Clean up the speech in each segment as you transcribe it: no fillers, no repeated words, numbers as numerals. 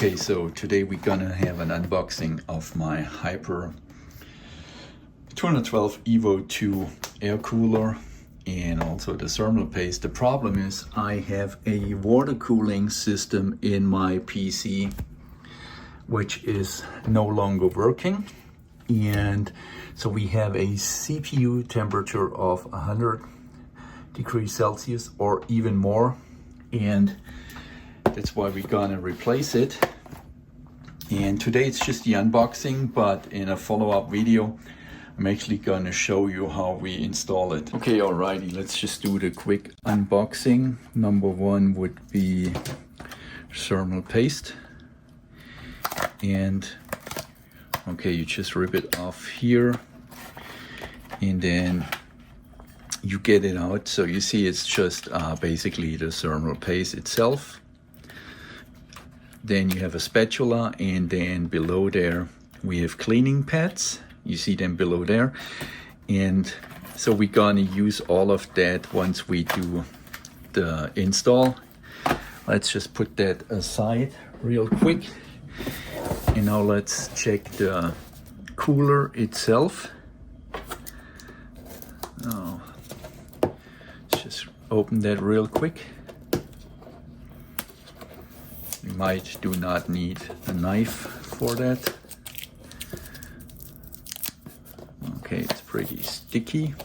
Okay, so today we're gonna have an unboxing of my Hyper 212 EVO V2 air cooler and also the thermal paste. The problem is I have a water cooling system in my PC which is no longer working, and so we have a CPU temperature of 100 degrees Celsius or even more, and that's why we're gonna replace it. And today it's just the unboxing, but in a follow-up video I'm actually gonna show you how we install it. Okay, alrighty, let's just do the quick unboxing. Number one would be thermal paste, and okay, you just rip it off here and then you get it out. So you see it's just basically the thermal paste itself. Then you have a spatula, and then below there we have cleaning pads. You see them below there. And so we're gonna use all of that once we do the install. Let's just put that aside real quick. And now let's check the cooler itself. Oh, let's just open that real quick. You might do not need a knife for that. Okay, it's pretty sticky.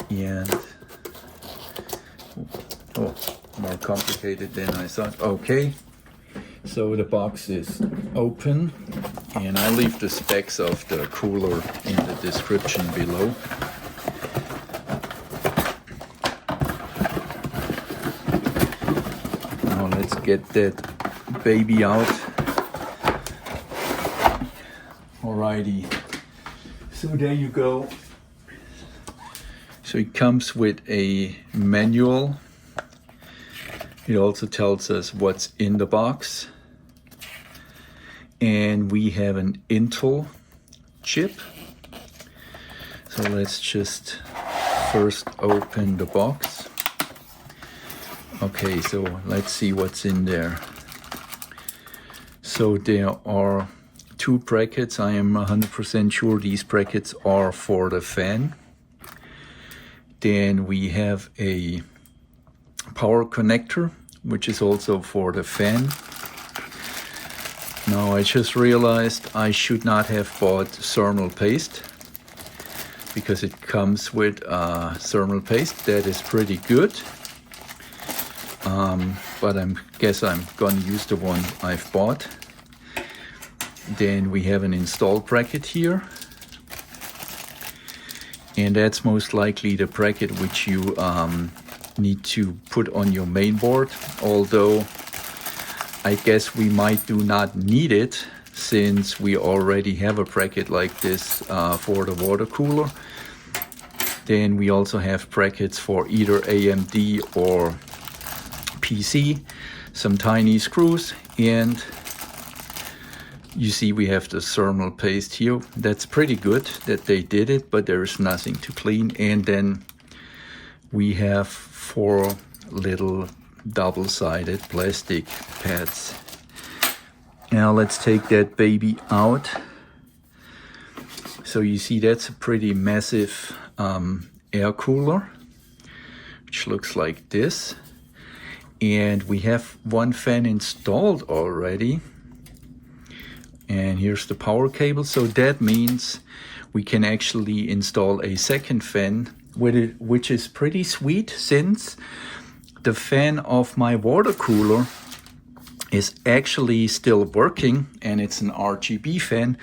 And oh, more complicated than I thought. Okay, so the box is open, and I leave the specs of the cooler in the description below. Now let's get that baby out. Alrighty, so there you go. So it comes with a manual. It also tells us what's in the box. And we have an Intel chip. So let's just first open the box. Okay, so let's see what's in there. So there are two brackets. I am 100% sure these brackets are for the fan. Then we have a power connector, which is also for the fan. Now I just realized I should not have bought thermal paste, because it comes with thermal paste that is pretty good. But I guess I'm gonna use the one I've bought. Then we have an install bracket here, and that's most likely the bracket which you need to put on your main board, although I guess we might do not need it since we already have a bracket like this for the water cooler. Then we also have brackets for either AMD or PC, some tiny screws, and you see we have the thermal paste here. That's pretty good that they did it, but there is nothing to clean. And then we have 4 little double-sided plastic pads. Now let's take that baby out. So you see that's a pretty massive air cooler, which looks like this. And we have one fan installed already. And here's the power cable. So that means we can actually install a second fan with it, which is pretty sweet, since the fan of my water cooler is actually still working, and it's an RGB fan.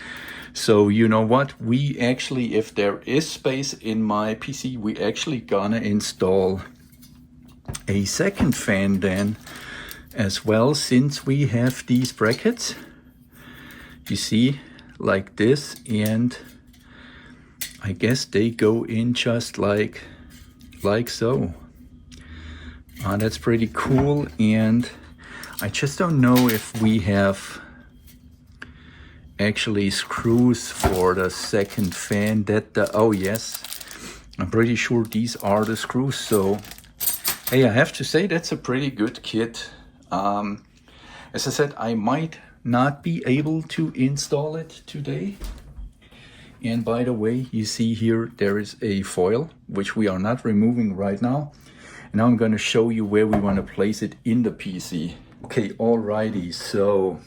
So you know what? We actually, if there is space in my PC, we actually gonna install a second fan then as well, since we have these brackets. You see, like this, and I guess they go in just like so. That's pretty cool. And I just don't know if we have actually screws for the second fan. Oh yes, I'm pretty sure these are the screws. So hey, I have to say that's a pretty good kit. As I said, I might not be able to install it today. And by the way, you see here there is a foil, which we are not removing right now. And now I'm going to show you where we want to place it in the PC. Okay, alrighty, so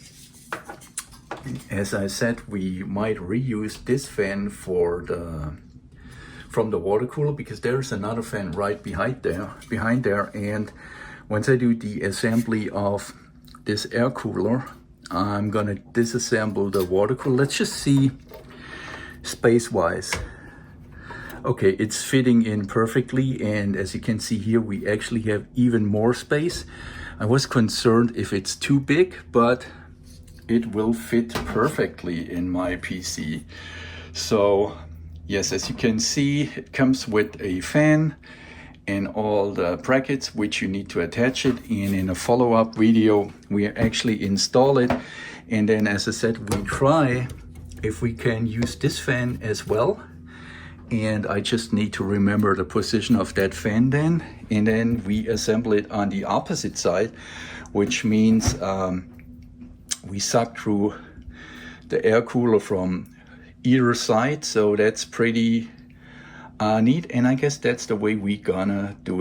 as I said, we might reuse this fan from the water cooler, because there's another fan right behind there. And once I do the assembly of this air cooler, I'm gonna disassemble the water cooler. Let's just see space-wise. Okay, it's fitting in perfectly, and as you can see here, we actually have even more space. I was concerned if it's too big, but it will fit perfectly in my PC. So yes, as you can see, it comes with a fan and all the brackets which you need to attach it. And in a follow-up video, we actually install it. And then, as I said, we try if we can use this fan as well. And I just need to remember the position of that fan then. And then we assemble it on the opposite side, which means we suck through the air cooler from either side. So that's pretty neat. And I guess that's the way we gonna do it.